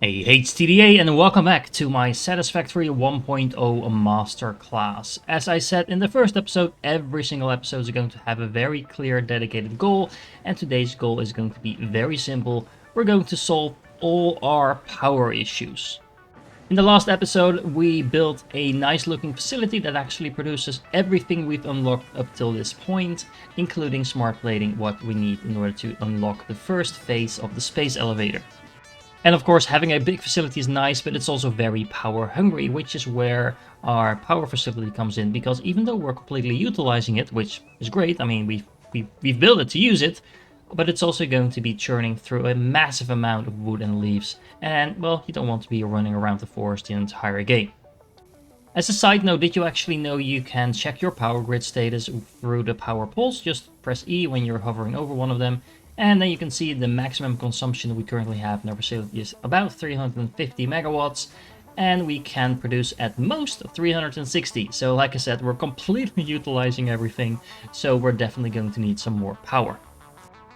Hey HTDA, and welcome back to my Satisfactory 1.0 Masterclass. As I said in the first episode, every single episode is going to have a very clear dedicated goal, and today's goal is going to be very simple. We're going to solve all our power issues. In the last episode, we built a nice looking facility that actually produces everything we've unlocked up till this point, including smart plating, what we need in order to unlock the first phase of the space elevator. And of course, having a big facility is nice, but it's also very power hungry, which is where our power facility comes in. Because even though we're completely utilizing it, which is great, I mean, we've built it to use it, but it's also going to be churning through a massive amount of wood and leaves. And, well, you don't want to be running around the forest the entire game. As a side note, did you actually know you can check your power grid status through the power poles? Just press E when you're hovering over one of them. And then you can see the maximum consumption we currently have in our facility is about 350 megawatts, and we can produce at most 360. So like I said, we're completely utilizing everything, so we're definitely going to need some more power.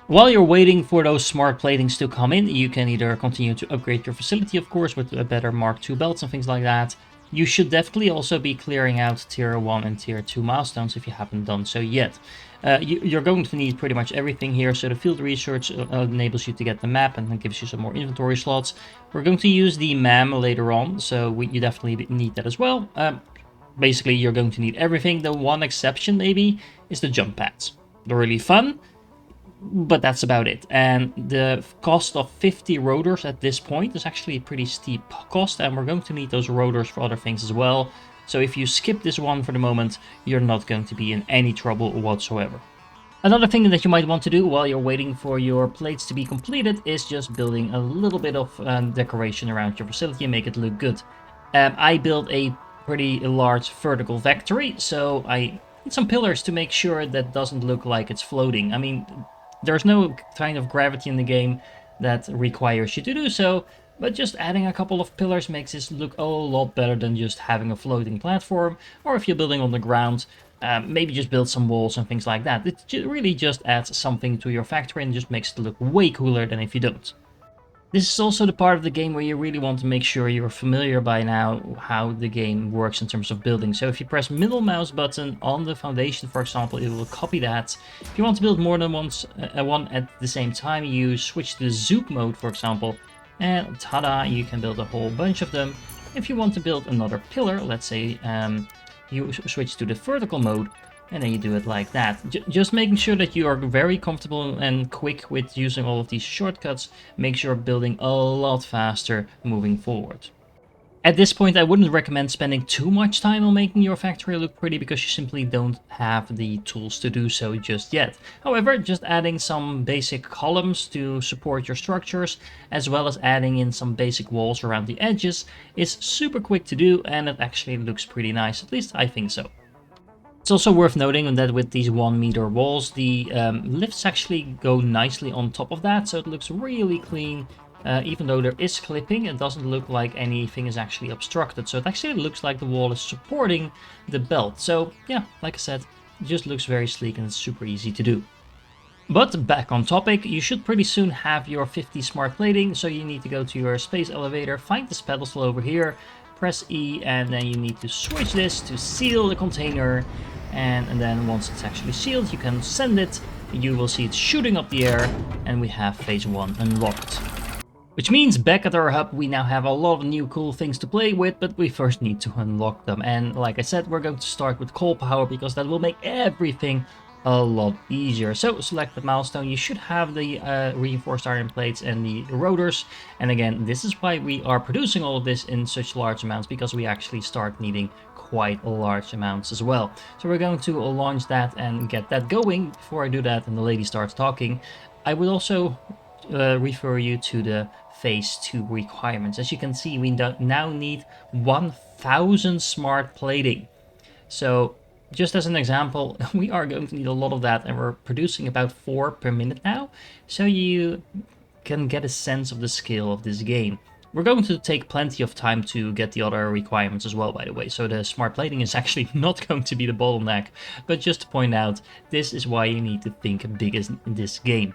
While you're waiting for those smart platings to come in, you can either continue to upgrade your facility, of course, with a better Mark II belts and things like that. You should definitely also be clearing out tier 1 and tier 2 milestones if you haven't done so yet. You're going to need pretty much everything here, so the field research enables you to get the map and then gives you some more inventory slots. We're going to use the MAM later on, so you definitely need that as well. Basically, you're going to need everything. The one exception, maybe, is the jump pads. They're really fun, but that's about it. And the cost of 50 rotors at this point is actually a pretty steep cost, and we're going to need those rotors for other things as well. So if you skip this one for the moment, you're not going to be in any trouble whatsoever. Another thing that you might want to do while you're waiting for your plates to be completed is just building a little bit of decoration around your facility and make it look good. I built a pretty large vertical factory, so I need some pillars to make sure that doesn't look like it's floating. I mean, there's no kind of gravity in the game that requires you to do so, but just adding a couple of pillars makes this look a lot better than just having a floating platform. Or if you're building on the ground, maybe just build some walls and things like that. It really just adds something to your factory and just makes it look way cooler than if you don't. This is also the part of the game where you really want to make sure you're familiar by now how the game works in terms of building. So if you press middle mouse button on the foundation, for example, it will copy that. If you want to build more than one at the same time, you switch to zoop mode, for example, and tada, you can build a whole bunch of them. If you want to build another pillar, let's say you switch to the vertical mode, and then you do it like that. Just making sure that you are very comfortable and quick with using all of these shortcuts makes your building a lot faster moving forward. At this point, I wouldn't recommend spending too much time on making your factory look pretty because you simply don't have the tools to do so just yet. However, just adding some basic columns to support your structures, as well as adding in some basic walls around the edges, is super quick to do, and it actually looks pretty nice. At least I think so. It's also worth noting that with these 1 meter walls, the lifts actually go nicely on top of that, so it looks really clean. Even though there is clipping, it doesn't look like anything is actually obstructed, so it actually looks like the wall is supporting the belt. So yeah, like I said, it just looks very sleek and it's super easy to do. But back on topic, you should pretty soon have your 50 smart plating, so you need to go to your space elevator, find this pedestal over here, press E, and then you need to switch this to seal the container. And then once it's actually sealed, you can send it. You will see it shooting up the air, and we have phase 1 unlocked. Which means back at our hub, we now have a lot of new cool things to play with, but we first need to unlock them. And like I said, we're going to start with coal power because that will make everything a lot easier. So select the milestone. You should have the reinforced iron plates and the rotors. And again, this is why we are producing all of this in such large amounts, because we actually start needing quite large amounts as well. So we're going to launch that and get that going. Before I do that and the lady starts talking, I would also refer you to the phase 2 requirements. As you can see, we now need 1000 smart plating. So just as an example, we are going to need a lot of that, and we're producing about 4 per minute now, so you can get a sense of the scale of this game. We're going to take plenty of time to get the other requirements as well, by the way, so the smart plating is actually not going to be the bottleneck, but just to point out, this is why you need to think big in this game.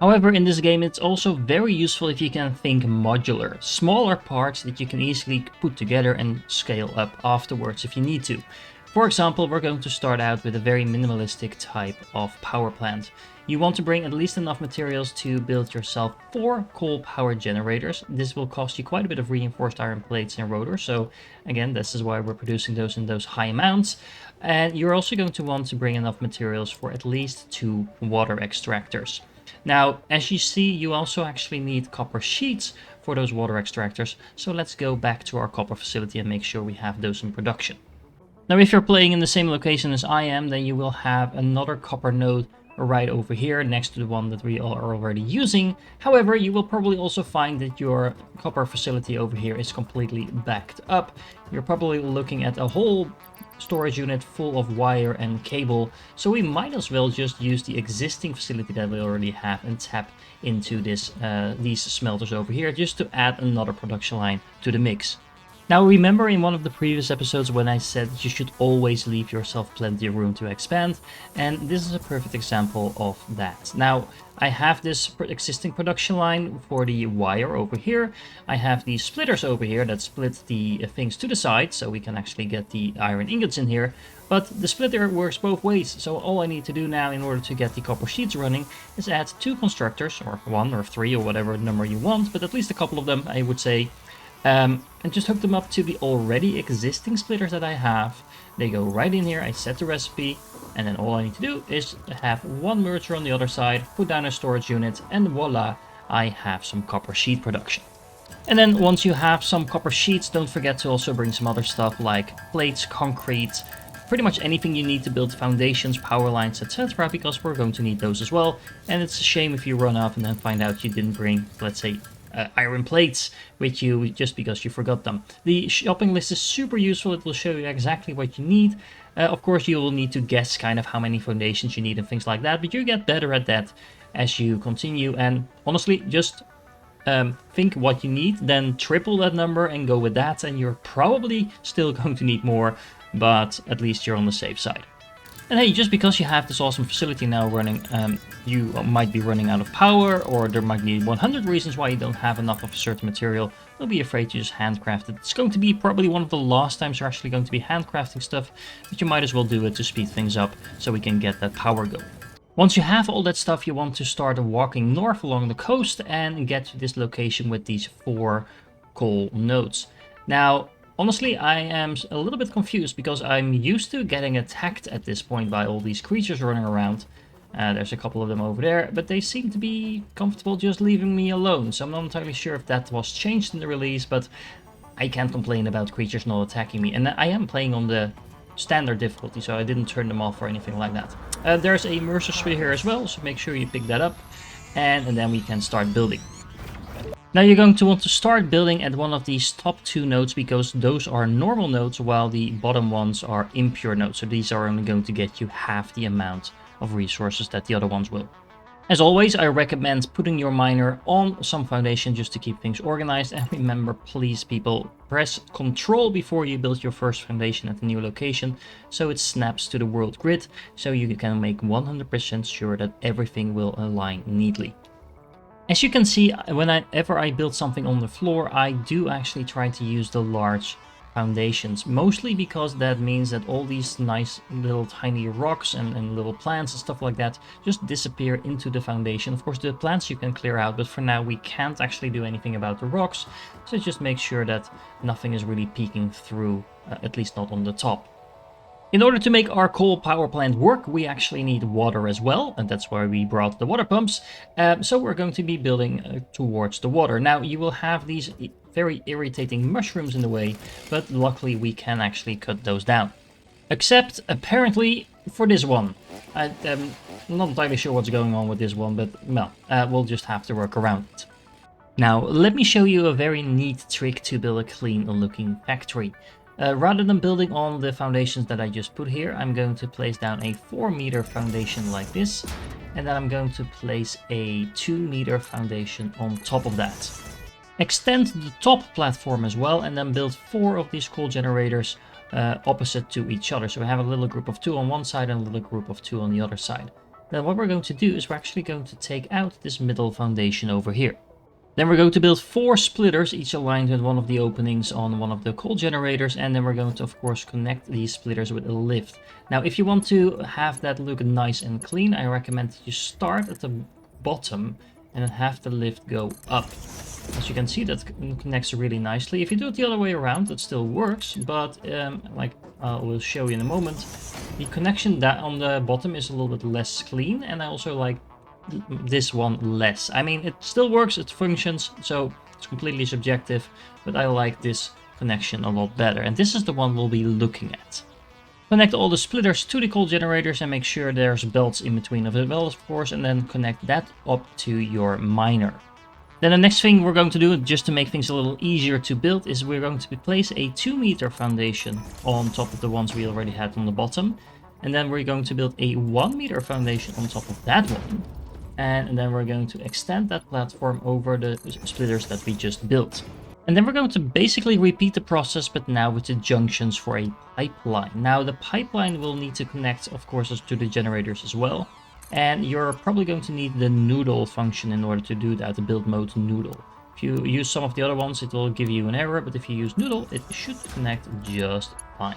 However, in this game it's also very useful if you can think modular, smaller parts that you can easily put together and scale up afterwards if you need to. For example, we're going to start out with a very minimalistic type of power plant. You want to bring at least enough materials to build yourself 4 coal power generators. This will cost you quite a bit of reinforced iron plates and rotors, so again, this is why we're producing those in those high amounts. And you're also going to want to bring enough materials for at least 2 water extractors. Now, as you see, you also actually need copper sheets for those water extractors, so let's go back to our copper facility and make sure we have those in production. Now, if you're playing in the same location as I am, then you will have another copper node right over here next to the one that we are already using. However, you will probably also find that your copper facility over here is completely backed up. You're probably looking at a whole storage unit full of wire and cable, so we might as well just use the existing facility that we already have and tap into these smelters over here just to add another production line to the mix. Now, remember in one of the previous episodes when I said you should always leave yourself plenty of room to expand, and this is a perfect example of that. Now, I have this existing production line for the wire over here. I have these splitters over here that split the things to the side, so we can actually get the iron ingots in here. But the splitter works both ways, so all I need to do now in order to get the copper sheets running is add 2 constructors, or 1 or 3 or whatever number you want, but at least a couple of them, I would say. And just hook them up to the already existing splitters that I have. They go right in here, I set the recipe, and then all I need to do is have 1 merger on the other side, put down a storage unit, and voila, I have some copper sheet production. And then once you have some copper sheets, don't forget to also bring some other stuff like plates, concrete, pretty much anything you need to build foundations, power lines, etc., because we're going to need those as well. And it's a shame if you run off and then find out you didn't bring, let's say, iron plates with you just because you forgot them. The shopping list is super useful. It will show you exactly what you need. Of course, you will need to guess kind of how many foundations you need and things like that, but you get better at that as you continue. And honestly, just think what you need, then triple that number and go with that, and you're probably still going to need more, but at least you're on the safe side. And hey, just because you have this awesome facility now running, you might be running out of power, or there might be 100 reasons why you don't have enough of a certain material. Don't be afraid to just handcraft it. It's going to be probably one of the last times you're actually going to be handcrafting stuff, but you might as well do it to speed things up so we can get that power going. Once you have all that stuff, you want to start walking north along the coast and get to this location with these 4 coal nodes. Now, honestly, I am a little bit confused because I'm used to getting attacked at this point by all these creatures running around. There's a couple of them over there, but they seem to be comfortable just leaving me alone. So I'm not entirely sure if that was changed in the release, but I can't complain about creatures not attacking me. And I am playing on the standard difficulty, so I didn't turn them off or anything like that. There's a Mercer Sphere here as well, so make sure you pick that up. And then we can start building. Now you're going to want to start building at one of these top 2 nodes because those are normal nodes while the bottom ones are impure nodes. So these are only going to get you half the amount of resources that the other ones will. As always, I recommend putting your miner on some foundation just to keep things organized. And remember, please people, press Ctrl before you build your first foundation at the new location so it snaps to the world grid, so you can make 100% sure that everything will align neatly. As you can see, whenever I build something on the floor, I do actually try to use the large foundations, mostly because that means that all these nice little tiny rocks and little plants and stuff like that just disappear into the foundation. Of course, the plants you can clear out, but for now we can't actually do anything about the rocks, so just make sure that nothing is really peeking through, at least not on the top. In order to make our coal power plant work, we actually need water as well, and that's why we brought the water pumps. So we're going to be building towards the water. Now, you will have these very irritating mushrooms in the way, but luckily we can actually cut those down. Except, apparently, for this one. I'm not entirely sure what's going on with this one, but well, we'll just have to work around it. Now, let me show you a very neat trick to build a clean-looking factory. Rather than building on the foundations that I just put here, I'm going to place down a 4-meter foundation like this, and then I'm going to place a 2-meter foundation on top of that. Extend the top platform as well, and then build 4 of these coal generators opposite to each other. So we have a little group of 2 on one side and a little group of 2 on the other side. then what we're going to do is we're actually going to take out this middle foundation over here. Then we're going to build 4 splitters, each aligned with one of the openings on one of the coal generators, and then we're going to, of course, connect these splitters with a lift. Now, if you want to have that look nice and clean, I recommend that you start at the bottom and then have the lift go up. As you can see, that connects really nicely. If you do it the other way around, it still works, but like I will show you in a moment, the connection that on the bottom is a little bit less clean, and I also like this one less. I mean, it still works, it functions, so it's completely subjective, but I like this connection a lot better, and this is the one we'll be looking at. Connect all the splitters to the coal generators and make sure there's belts in between of it, well, of course, and then connect that up to your miner. Then the next thing we're going to do, just to make things a little easier to build, is we're going to place a 2-meter foundation on top of the ones we already had on the bottom, and then we're going to build a 1-meter foundation on top of that one. And then we're going to extend that platform over the splitters that we just built. And then we're going to basically repeat the process, but now with the junctions for a pipeline. Now the pipeline will need to connect, of course, to the generators as well. And you're probably going to need the noodle function in order to do that, the build mode noodle. If you use some of the other ones, it will give you an error, but if you use noodle, it should connect just fine.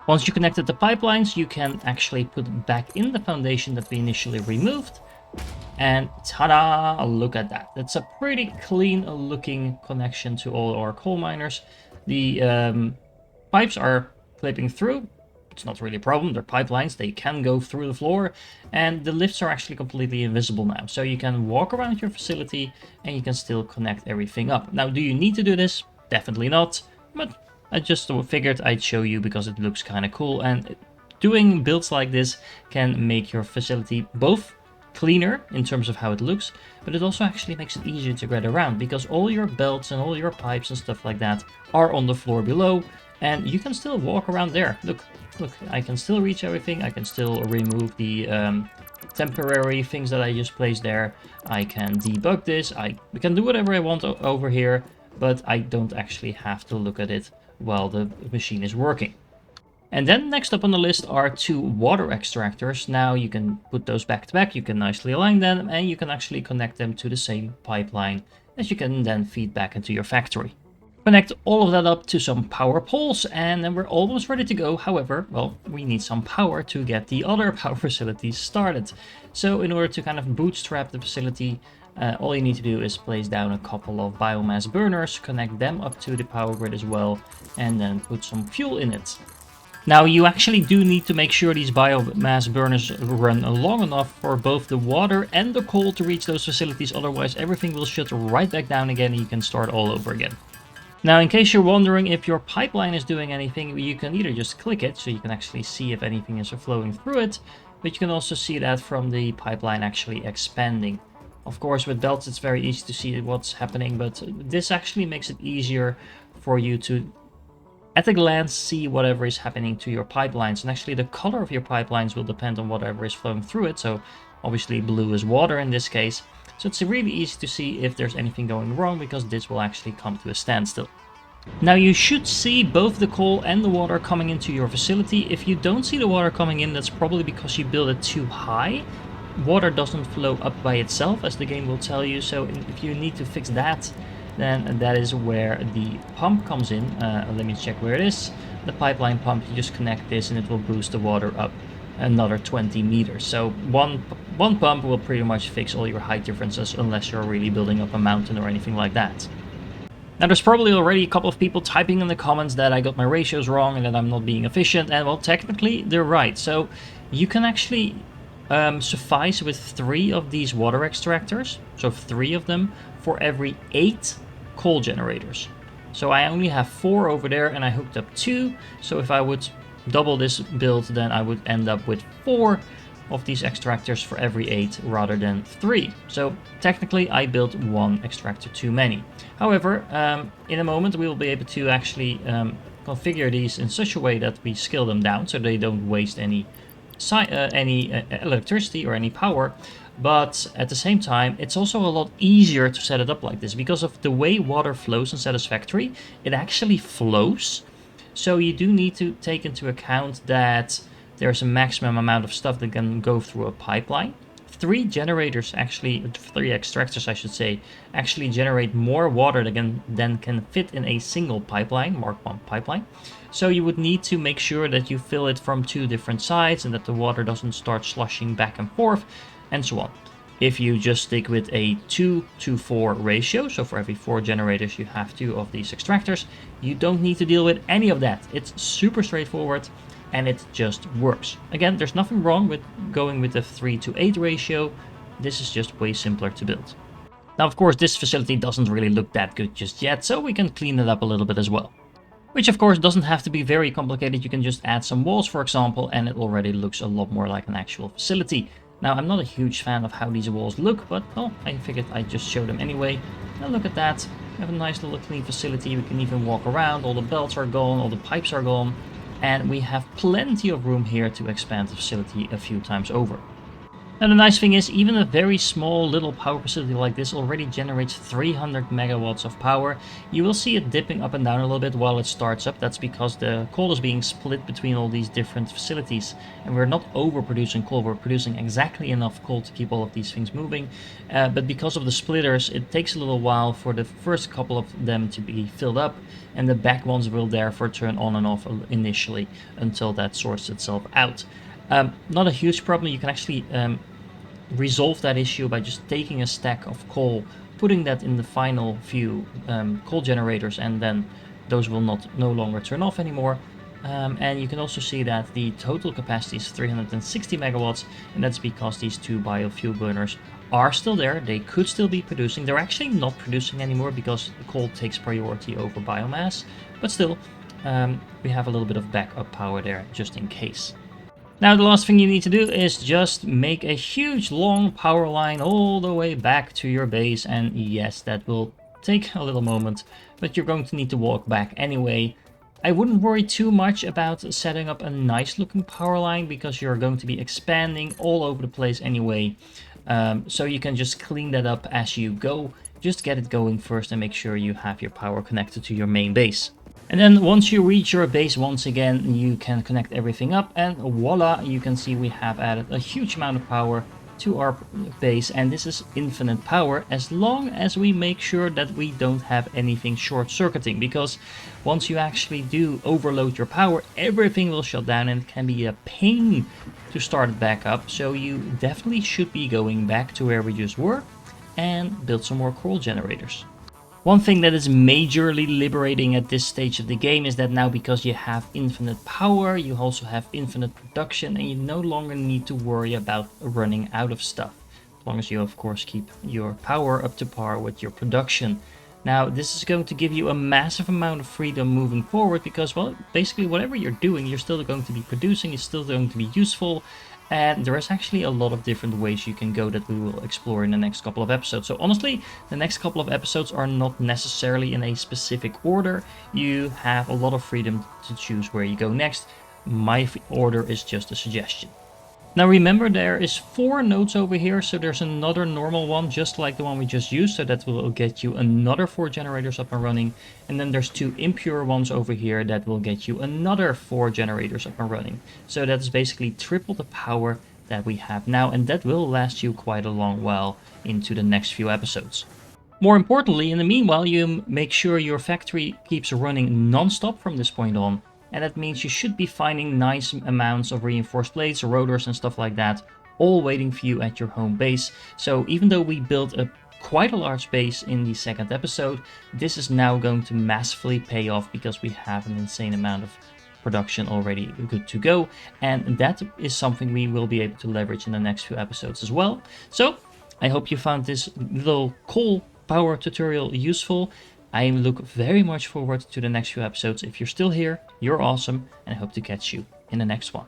Once you connected the pipelines, you can actually put back in the foundation that we initially removed. And ta-da! Look at that. That's a pretty clean looking connection to all our coal miners. The pipes are clipping through. It's not really a problem. They're pipelines. They can go through the floor. And the lifts are actually completely invisible now. So you can walk around your facility and you can still connect everything up. Now, do you need to do this? Definitely not. But I just figured I'd show you because it looks kind of cool. And doing builds like this can make your facility both cleaner in terms of how it looks, but it also actually makes it easier to get around because all your belts and all your pipes and stuff like that are on the floor below, and you can still walk around there. Look, I can still reach everything. I can still remove the temporary things that I just placed there. I can debug this. I can do whatever I want over here, but I don't actually have to look at it while the machine is working. And then next up on the list are 2 water extractors. Now you can put those back to back, you can nicely align them, and you can actually connect them to the same pipeline that you can then feed back into your factory. Connect all of that up to some power poles, and then we're almost ready to go. However, well, we need some power to get the other power facilities started. So in order to kind of bootstrap the facility, all you need to do is place down a couple of biomass burners, connect them up to the power grid as well, and then put some fuel in it. Now, you actually do need to make sure these biomass burners run long enough for both the water and the coal to reach those facilities, otherwise everything will shut right back down again and you can start all over again. Now, in case you're wondering if your pipeline is doing anything, you can either just click it so you can actually see if anything is flowing through it, but you can also see that from the pipeline actually expanding. Of course, with belts it's very easy to see what's happening, but this actually makes it easier for you to at a glance see whatever is happening to your pipelines, and actually the color of your pipelines will depend on whatever is flowing through it. So obviously blue is water in this case, so it's really easy to see if there's anything going wrong because this will actually come to a standstill. Now you should see both the coal and the water coming into your facility. If you don't see the water coming in, that's probably because you built it too high. Water doesn't flow up by itself, as the game will tell you, so if you need to fix that, then that is where the pump comes in. Let me check where it is. The pipeline pump, you just connect this and it will boost the water up another 20 meters. So one pump will pretty much fix all your height differences unless you're really building up a mountain or anything like that. Now there's probably already a couple of people typing in the comments that I got my ratios wrong and that I'm not being efficient, and well, technically they're right. So you can actually suffice with 3 of these water extractors, so 3 of them for every 8 coal generators. So I only have 4 over there and I hooked up 2, so if I would double this build, then I would end up with 4 of these extractors for every 8 rather than 3. So technically I built 1 extractor too many. However, in a moment we will be able to actually configure these in such a way that we scale them down so they don't waste any electricity or any power. But at the same time, it's also a lot easier to set it up like this because of the way water flows in Satisfactory. It actually flows, so you do need to take into account that there's a maximum amount of stuff that can go through a pipeline. 3 generators actually, 3 extractors I should say, actually generate more water than can fit in a single pipeline, Mark 1 pipeline. So you would need to make sure that you fill it from 2 different sides and that the water doesn't start slushing back and forth and so on. If you just stick with a 2-to-4 ratio, so for every 4 generators you have 2 of these extractors, you don't need to deal with any of that. It's super straightforward and it just works. Again, there's nothing wrong with going with a 3-to-8 ratio. This is just way simpler to build. Now, of course, this facility doesn't really look that good just yet, so we can clean it up a little bit as well. Which, of course, doesn't have to be very complicated. You can just add some walls, for example, and it already looks a lot more like an actual facility. Now, I'm not a huge fan of how these walls look, but, well, I figured I'd just show them anyway. Now, look at that. We have a nice little clean facility. We can even walk around. All the belts are gone, all the pipes are gone. And we have plenty of room here to expand the facility a few times over. Now the nice thing is, even a very small little power facility like this already generates 300 megawatts of power. You will see it dipping up and down a little bit while it starts up. That's because the coal is being split between all these different facilities. And we're not overproducing coal, we're producing exactly enough coal to keep all of these things moving. But because of the splitters, it takes a little while for the first couple of them to be filled up. And the back ones will therefore turn on and off initially until that sorts itself out. Not a huge problem. You can actually resolve that issue by just taking a stack of coal, putting that in the final few coal generators, and then those will no longer turn off anymore. And you can also see that the total capacity is 360 megawatts, and that's because these 2 biofuel burners are still there. They could still be producing. They're actually not producing anymore because coal takes priority over biomass, but still we have a little bit of backup power there just in case. Now the last thing you need to do is just make a huge long power line all the way back to your base, and yes, that will take a little moment, but you're going to need to walk back anyway. I wouldn't worry too much about setting up a nice looking power line because you're going to be expanding all over the place anyway, so you can just clean that up as you go. Just get it going first and make sure you have your power connected to your main base. And then once you reach your base once again, you can connect everything up, and voila, you can see we have added a huge amount of power to our base, and this is infinite power as long as we make sure that we don't have anything short-circuiting, because once you actually do overload your power, everything will shut down and it can be a pain to start it back up. So you definitely should be going back to where we just were and build some more coal generators. One thing that is majorly liberating at this stage of the game is that now, because you have infinite power, you also have infinite production, and you no longer need to worry about running out of stuff. As long as you, of course, keep your power up to par with your production. Now, this is going to give you a massive amount of freedom moving forward because, well, basically whatever you're doing, you're still going to be producing, it's still going to be useful. And there is actually a lot of different ways you can go that we will explore in the next couple of episodes. So honestly, the next couple of episodes are not necessarily in a specific order. You have a lot of freedom to choose where you go next. My order is just a suggestion. Now remember, there is 4 nodes over here, so there's another normal one just like the one we just used, so that will get you another 4 generators up and running. And then there's 2 impure ones over here that will get you another 4 generators up and running. So that's basically triple the power that we have now, and that will last you quite a long while into the next few episodes. More importantly, in the meanwhile, you make sure your factory keeps running non-stop from this point on. And that means you should be finding nice amounts of reinforced plates, rotors and stuff like that, all waiting for you at your home base. So even though we built quite a large base in the second episode, this is now going to massively pay off because we have an insane amount of production already good to go. And that is something we will be able to leverage in the next few episodes as well. So I hope you found this little coal power tutorial useful. I look very much forward to the next few episodes. If you're still here, you're awesome, and I hope to catch you in the next one.